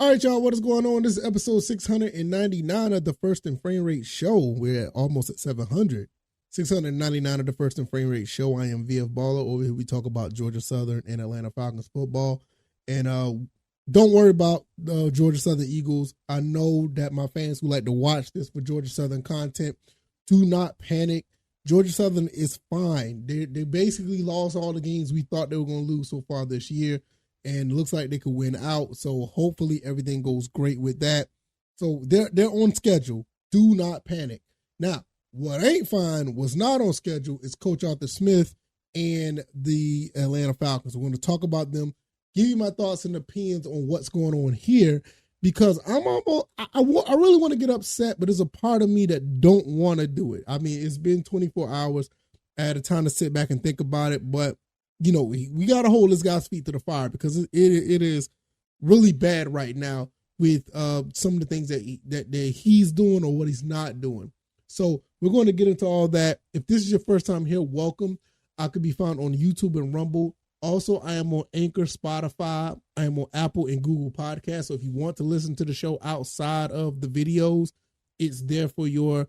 All right, y'all, what is going on? This is episode 699 of the First and Frame Rate Show. We're almost at 700. 699 of the First and Frame Rate Show. I am VF Baller. Over here we talk about Georgia Southern and Atlanta Falcons football. And don't worry about the Georgia Southern Eagles. I know that my fans who like to watch this for Georgia Southern content, do not panic. Georgia Southern is fine. They basically lost all the games we thought they were going to lose so far this year. And looks like they could win out. So hopefully everything goes great with that. So they're on schedule. Do not panic. Now, what ain't fine, was not on schedule, is Coach Arthur Smith and the Atlanta Falcons. We're going to talk about them, give you my thoughts and opinions on what's going on here, because I really want to get upset, but there's a part of me that don't want to do it. I mean, it's been 24 hours. I had time to sit back and think about it, but you know, we got to hold this guy's feet to the fire, because it is really bad right now with some of the things that he's doing or what he's not doing. So we're going to get into all that. If this is your first time here, welcome. I could be found on YouTube and Rumble. Also, I am on Anchor, Spotify. I am on Apple and Google Podcasts. So if you want to listen to the show outside of the videos, it's there for your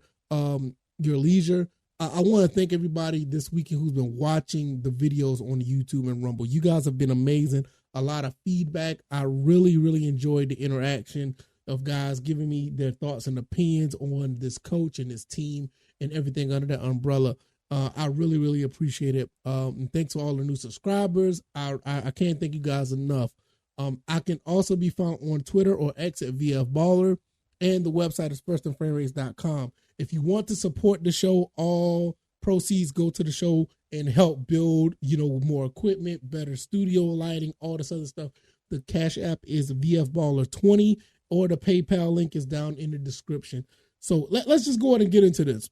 leisure. I want to thank everybody this weekend who's been watching the videos on YouTube and Rumble. You guys have been amazing. A lot of feedback. I really, really enjoyed the interaction of guys giving me their thoughts and opinions on this coach and his team and everything under that umbrella. I really, really appreciate it. And thanks to all the new subscribers. I can't thank you guys enough. I can also be found on Twitter or X at VF Baller, and the website is firstandframerates.com. If you want to support the show, all proceeds go to the show and help build, more equipment, better studio lighting, all this other stuff. The CashApp is VFBaller20, or the PayPal link is down in the description. So let's just go ahead and get into this.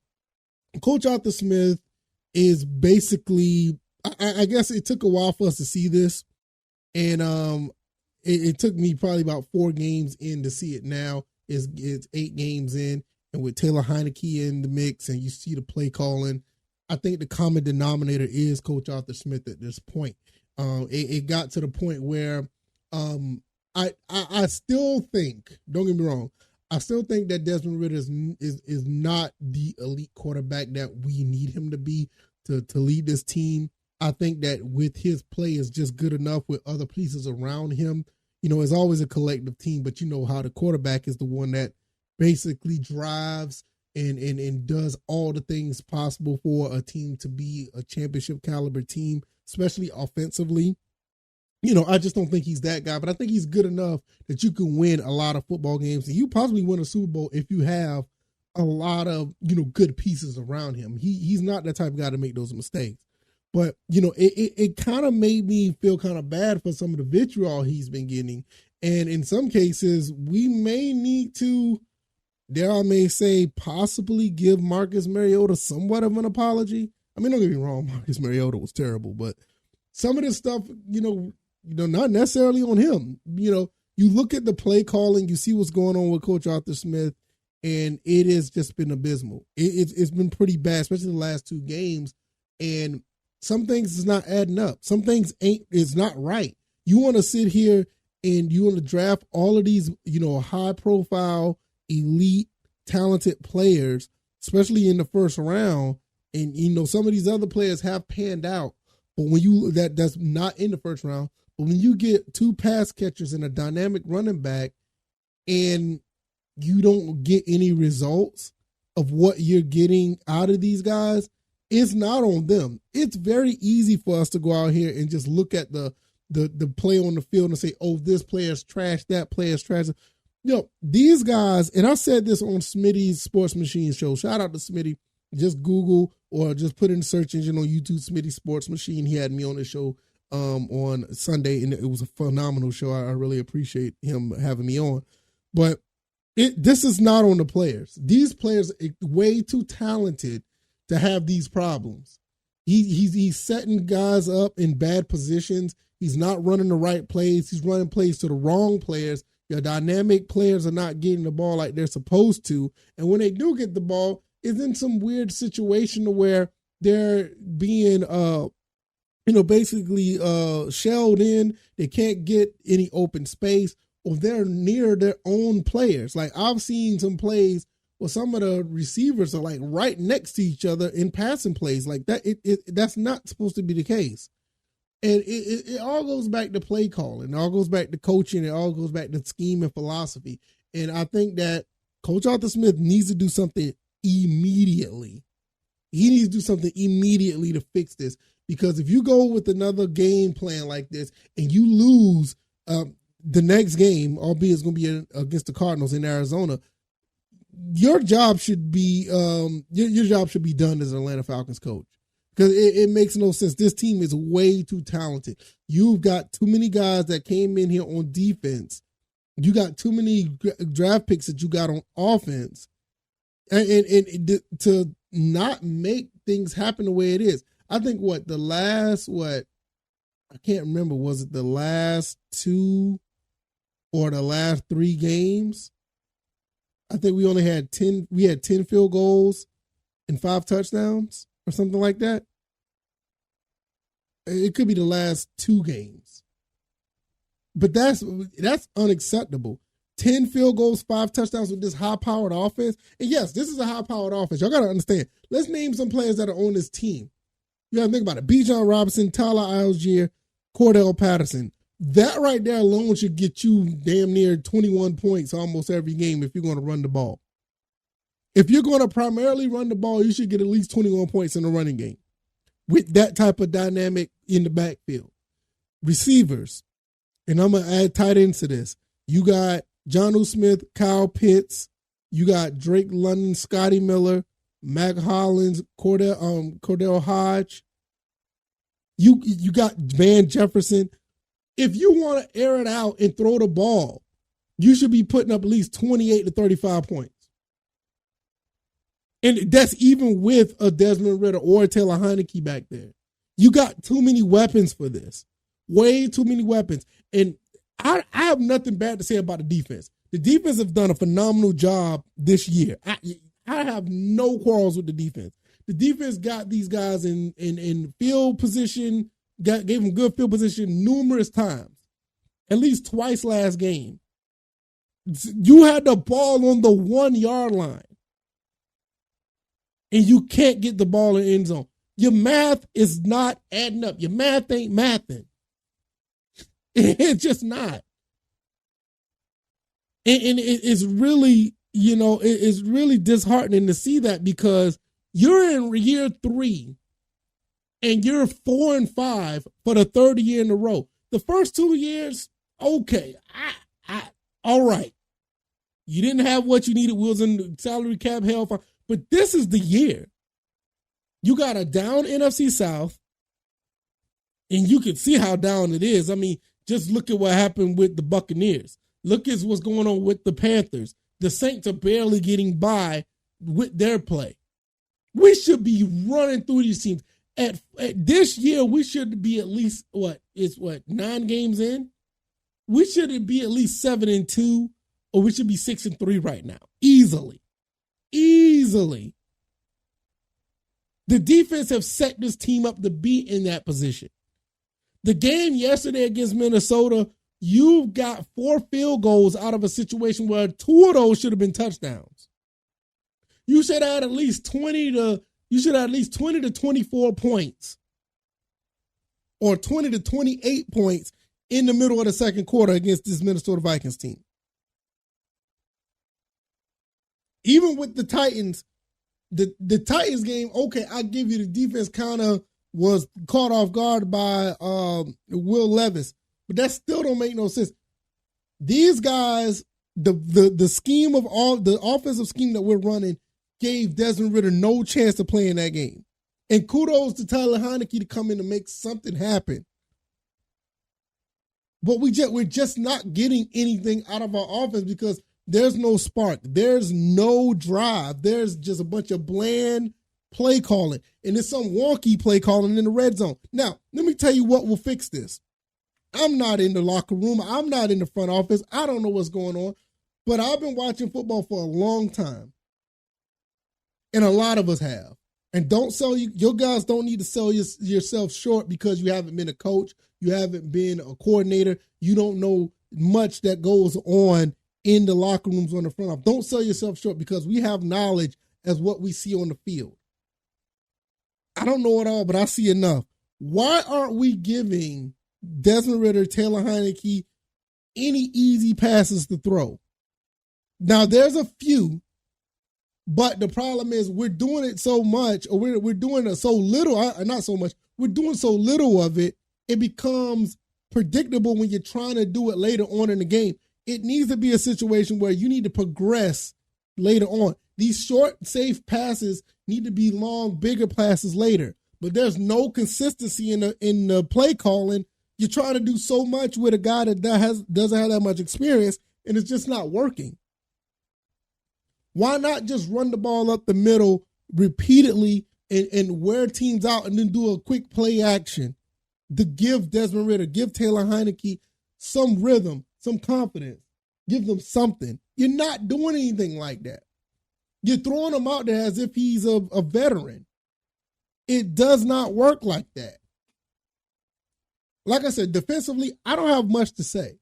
Coach Arthur Smith is basically, I guess it took a while for us to see this. And it took me probably about 4 games in to see it now. It's 8 games in. And with Taylor Heineke in the mix and you see the play calling, I think the common denominator is Coach Arthur Smith at this point. It got to the point where I still think, don't get me wrong, I still think that Desmond Ridder is not the elite quarterback that we need him to be to lead this team. I think that with his play is just good enough with other pieces around him. It's always a collective team, but you know how the quarterback is the one that basically drives and does all the things possible for a team to be a championship caliber team, especially offensively. I just don't think he's that guy, but I think he's good enough that you can win a lot of football games, and you possibly win a Super Bowl if you have a lot of, good pieces around him. He's not that type of guy to make those mistakes. But, it kind of made me feel kind of bad for some of the vitriol he's been getting. And in some cases, we may need to, dare I may say, possibly give Marcus Mariota somewhat of an apology. I mean, don't get me wrong, Marcus Mariota was terrible, but some of this stuff, not necessarily on him. You look at the play calling, you see what's going on with Coach Arthur Smith, and it has just been abysmal. It's been pretty bad, especially the last 2 games. And some things is not adding up. Some things is not right. You want to sit here and you want to draft all of these, high profile, elite, talented players, especially in the first round. And, some of these other players have panned out, but when that's not in the first round, but when you get 2 pass catchers and a dynamic running back and you don't get any results of what you're getting out of these guys, it's not on them. It's very easy for us to go out here and just look at the play on the field and say, oh, this player's trash, that player's trash. These guys, and I said this on Smitty's Sports Machine show. Shout out to Smitty. Just Google or just put in the search engine on YouTube, Smitty Sports Machine. He had me on the show on Sunday, and it was a phenomenal show. I really appreciate him having me on. But this is not on the players. These players are way too talented to have these problems. He's setting guys up in bad positions. He's not running the right plays. He's running plays to the wrong players. Your dynamic players are not getting the ball like they're supposed to. And when they do get the ball, it's in some weird situation where they're being, basically shelled in. They can't get any open space, or they're near their own players. Like I've seen some plays where some of the receivers are like right next to each other in passing plays like that. That's not supposed to be the case. And it all goes back to play calling. It all goes back to coaching. It all goes back to scheme and philosophy. And I think that Coach Arthur Smith needs to do something immediately. He needs to do something immediately to fix this. Because if you go with another game plan like this and you lose the next game, albeit it's going to be against the Cardinals in Arizona, your job should be your job should be done as an Atlanta Falcons coach. Because it makes no sense. This team is way too talented. You've got too many guys that came in here on defense. You got too many draft picks that you got on offense. And to not make things happen the way it is. I think I can't remember, was it the last 2 or the last 3 games? I think we only had 10 field goals and 5 touchdowns or something like that. It could be the last 2 games. But that's unacceptable. 10 field goals, 5 touchdowns with this high-powered offense. And yes, this is a high-powered offense. Y'all got to understand. Let's name some players that are on this team. You got to think about it. Bijan Robinson, Tyler Algier, Cordell Patterson. That right there alone should get you damn near 21 points almost every game if you're going to run the ball. If you're going to primarily run the ball, you should get at least 21 points in the running game with that type of dynamic in the backfield. Receivers, and I'm going to add tight ends to this. You got Jonnu Smith, Kyle Pitts. You got Drake London, Scotty Miller, Mac Hollins, Cordell Hodge. You got Van Jefferson. If you want to air it out and throw the ball, you should be putting up at least 28 to 35 points. And that's even with a Desmond Ridder or a Taylor Heineke back there. You got too many weapons for this. Way too many weapons. And I have nothing bad to say about the defense. The defense have done a phenomenal job this year. I have no quarrels with the defense. The defense got these guys in field position, gave them good field position numerous times, at least twice last game. You had the ball on the 1 yard line, and you can't get the ball in the end zone. Your math is not adding up. Your math ain't mathing. It's just not. And it's really, it's really disheartening to see that, because you're in year 3 and you're 4-5 for the 3rd year in a row. The first 2 years, okay, all right. You didn't have what you needed. We was in the salary cap hell, but this is the year. You got a down NFC South, and you can see how down it is. I mean, just look at what happened with the Buccaneers. Look at what's going on with the Panthers. The Saints are barely getting by with their play. We should be running through these teams. At this year, we should be at least, 9 games in? We should be at least 7-2, or we should be 6-3 right now. Easily. The defense have set this team up to be in that position. The game yesterday against Minnesota, you've got 4 field goals out of a situation where 2 of those should have been touchdowns. You should have at least 20 to 24 points, or 20 to 28 points in the middle of the second quarter against this Minnesota Vikings team. Even with the Titans, the Titans game, okay, I give you the defense kind of was caught off guard by Will Levis, but that still don't make no sense. These guys, the scheme of all the offensive scheme that we're running gave Desmond Ridder no chance to play in that game. And kudos to Tyler Heineke to come in and make something happen. But we're just not getting anything out of our offense because there's no spark. There's no drive. There's just a bunch of bland play calling. And there's some wonky play calling in the red zone. Now, let me tell you what will fix this. I'm not in the locker room. I'm not in the front office. I don't know what's going on. But I've been watching football for a long time. And a lot of us have. And your guys don't need to sell yourself short because you haven't been a coach. You haven't been a coordinator. You don't know much that goes on in the locker rooms on the front office. Don't sell yourself short because we have knowledge as what we see on the field. I don't know it all, but I see enough. Why aren't we giving Desmond Ridder, Taylor Heineke any easy passes to throw? Now, there's a few, but the problem is we're doing it so much, or we're doing it so little, not so much, we're doing so little of it, it becomes predictable when you're trying to do it later on in the game. It needs to be a situation where you need to progress later on. These short, safe passes need to be long, bigger passes later. But there's no consistency in the play calling. You're trying to do so much with a guy that doesn't have that much experience, and it's just not working. Why not just run the ball up the middle repeatedly and wear teams out and then do a quick play action to give Desmond Ridder, give Taylor Heineke some rhythm, some confidence, give them something. You're not doing anything like that. You're throwing him out there as if he's a veteran. It does not work like that. Like I said, defensively, I don't have much to say.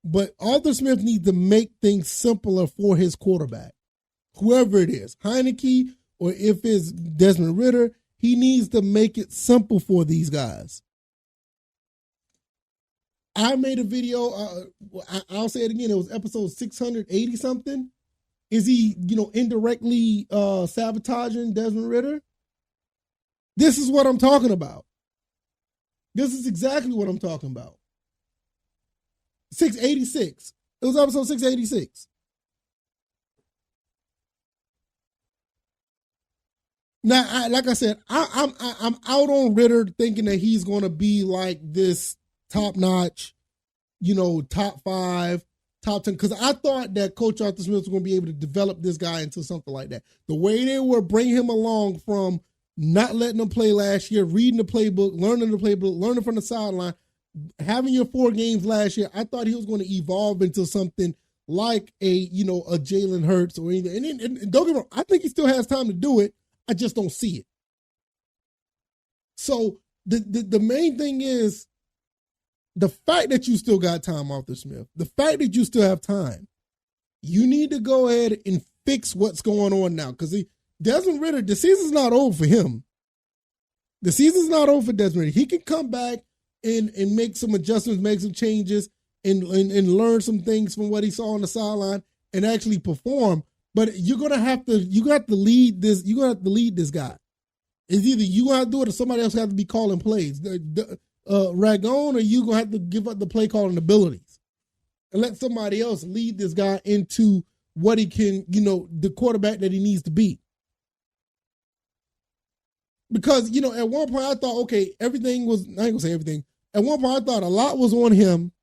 But Arthur Smith needs to make things simpler for his quarterback. Whoever it is, Heineke, or if it's Desmond Ridder, he needs to make it simple for these guys. I made a video, I'll say it again, it was episode 680 something. Is he, indirectly sabotaging Desmond Ridder? This is what I'm talking about. This is exactly what I'm talking about. 686. It was episode 686. Now, like I said, I'm out on Ridder thinking that he's going to be like this top-notch, top 5, top 10. Because I thought that Coach Arthur Smith was going to be able to develop this guy into something like that. The way they were bringing him along from not letting him play last year, reading the playbook, learning from the sideline, having your 4 games last year, I thought he was going to evolve into something like a Jalen Hurts or anything. And don't get me wrong, I think he still has time to do it. I just don't see it. So the main thing is the fact that you still got time, Arthur Smith, the fact that you still have time, you need to go ahead and fix what's going on now. Because Desmond Ridder, the season's not over for him. The season's not over for Desmond Ridder. He can come back and make some adjustments, make some changes, and learn some things from what he saw on the sideline and actually perform. But you're gonna have to lead this. You're gonna have to lead this guy. It's either you gonna have to do it or somebody else have to be calling plays. Ragone, or you gonna have to give up the play calling abilities and let somebody else lead this guy into what he can, the quarterback that he needs to be. Because at one point I thought, okay, everything was. I ain't gonna say everything. At one point I thought a lot was on him.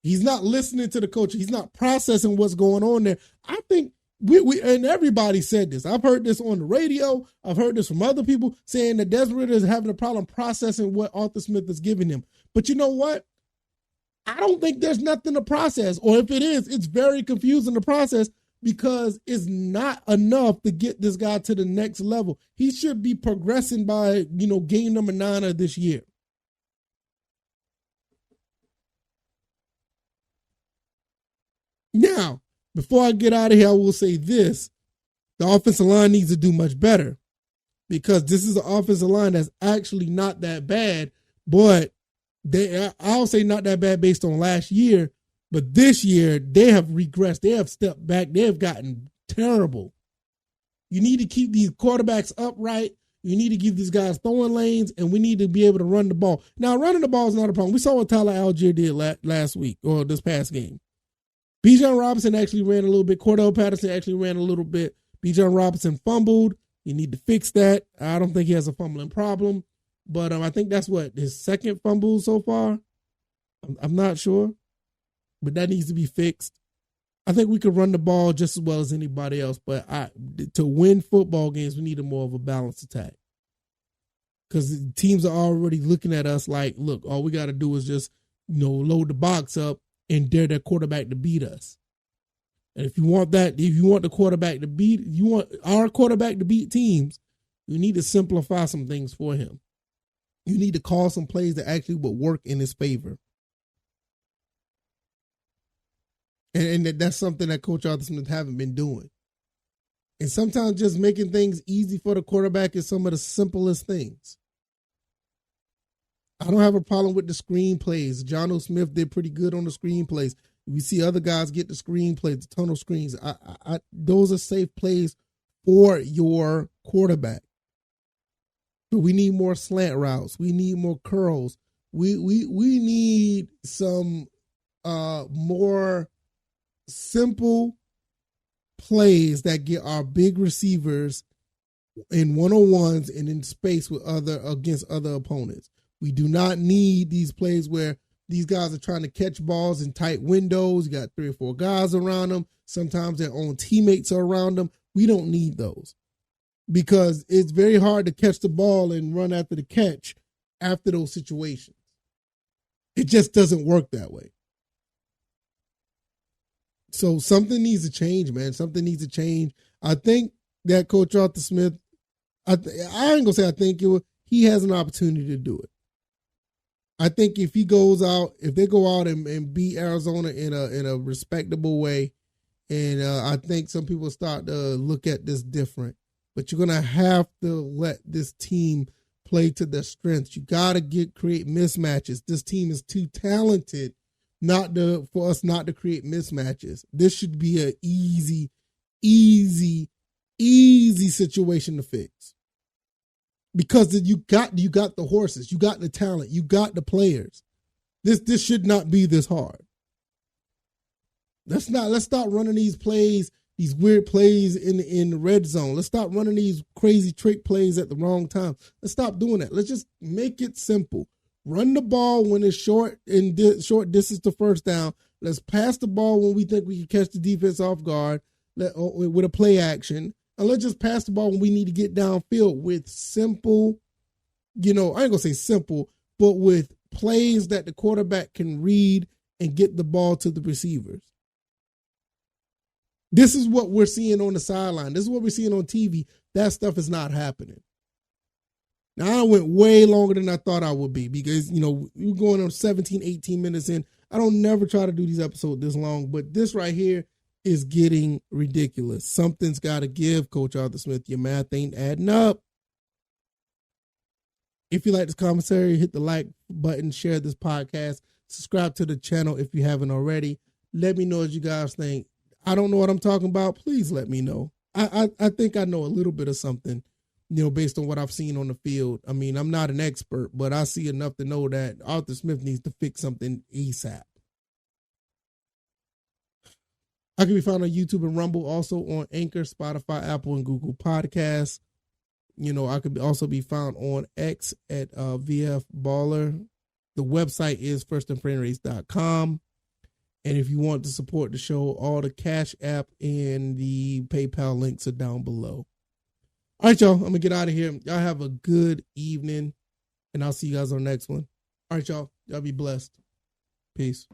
He's not listening to the coach. He's not processing what's going on there. I think. We and everybody said this. I've heard this on the radio. I've heard this from other people saying that Desmond Ridder is having a problem processing what Arthur Smith is giving him. But you know what? I don't think there's nothing to process. Or if it is, it's very confusing to process because it's not enough to get this guy to the next level. He should be progressing by, game number 9 of this year. Now, before I get out of here, I will say this. The offensive line needs to do much better because this is an offensive line that's actually not that bad, but I'll say not that bad based on last year, but this year they have regressed. They have stepped back. They have gotten terrible. You need to keep these quarterbacks upright. You need to give these guys throwing lanes, and we need to be able to run the ball. Now, running the ball is not a problem. We saw what Tyler Algier did last week or this past game. Bijan Robinson actually ran a little bit. Cordell Patterson actually ran a little bit. Bijan Robinson fumbled. You need to fix that. I don't think he has a fumbling problem, but I think that's his second fumble so far. I'm not sure, but that needs to be fixed. I think we could run the ball just as well as anybody else, but to win football games, we need more of a balanced attack because teams are already looking at us like, look, all we got to do is just load the box up and dare their quarterback to beat us. And if you want the quarterback to beat, you want our quarterback to beat teams, you need to simplify some things for him. You need to call some plays that actually would work in his favor. And that's something that Coach Arthur Smith haven't been doing. And sometimes just making things easy for the quarterback is some of the simplest things. I don't have a problem with the screenplays. John O. Smith did pretty good on the screenplays. We see other guys get the screenplays, the tunnel screens. Those are safe plays for your quarterback. But we need more slant routes. We need more curls. We need some more simple plays that get our big receivers in one-on-ones and in space with against other opponents. We do not need these plays where these guys are trying to catch balls in tight windows. You got 3 or 4 guys around them. Sometimes their own teammates are around them. We don't need those because it's very hard to catch the ball and run after the catch after those situations. It just doesn't work that way. So something needs to change, man. Something needs to change. I think that Coach Arthur Smith, I ain't going to say I think he has an opportunity to do it. I think if they go out and beat Arizona in a respectable way, and I think some people start to look at this different. But you're gonna have to let this team play to their strengths. You gotta create mismatches. This team is too talented for us not to create mismatches. This should be an easy situation to fix. Because you got the horses, you got the talent, you got the players. This should not be this hard. Let's stop running these plays, these weird plays in the red zone. Let's stop running these crazy trick plays at the wrong time. Let's stop doing that. Let's just make it simple. Run the ball when it's short distance to first down. Let's pass the ball when we think we can catch the defense off guard with a play action. And let's just pass the ball when we need to get downfield with simple, I ain't going to say simple, but with plays that the quarterback can read and get the ball to the receivers. This is what we're seeing on the sideline. This is what we're seeing on TV. That stuff is not happening. Now, I went way longer than I thought I would be because, we're going on 17, 18 minutes in. I don't never try to do these episodes this long, but this right here is getting ridiculous. Something's got to give, Coach Arthur Smith. Your math ain't adding up. If you like this commentary, hit the like button, share this podcast, subscribe to the channel if you haven't already. Let me know what you guys think. I don't know what I'm talking about. Please let me know. I think I know a little bit of something, based on what I've seen on the field. I mean, I'm not an expert, but I see enough to know that Arthur Smith needs to fix something ASAP. I can be found on YouTube and Rumble, also on Anchor, Spotify, Apple, and Google Podcasts. I could also be found on X at VF Baller. The website is firstandframerates.com. And if you want to support the show, all the Cash App and the PayPal links are down below. All right, y'all. I'm going to get out of here. Y'all have a good evening, and I'll see you guys on the next one. All right, y'all. Y'all be blessed. Peace.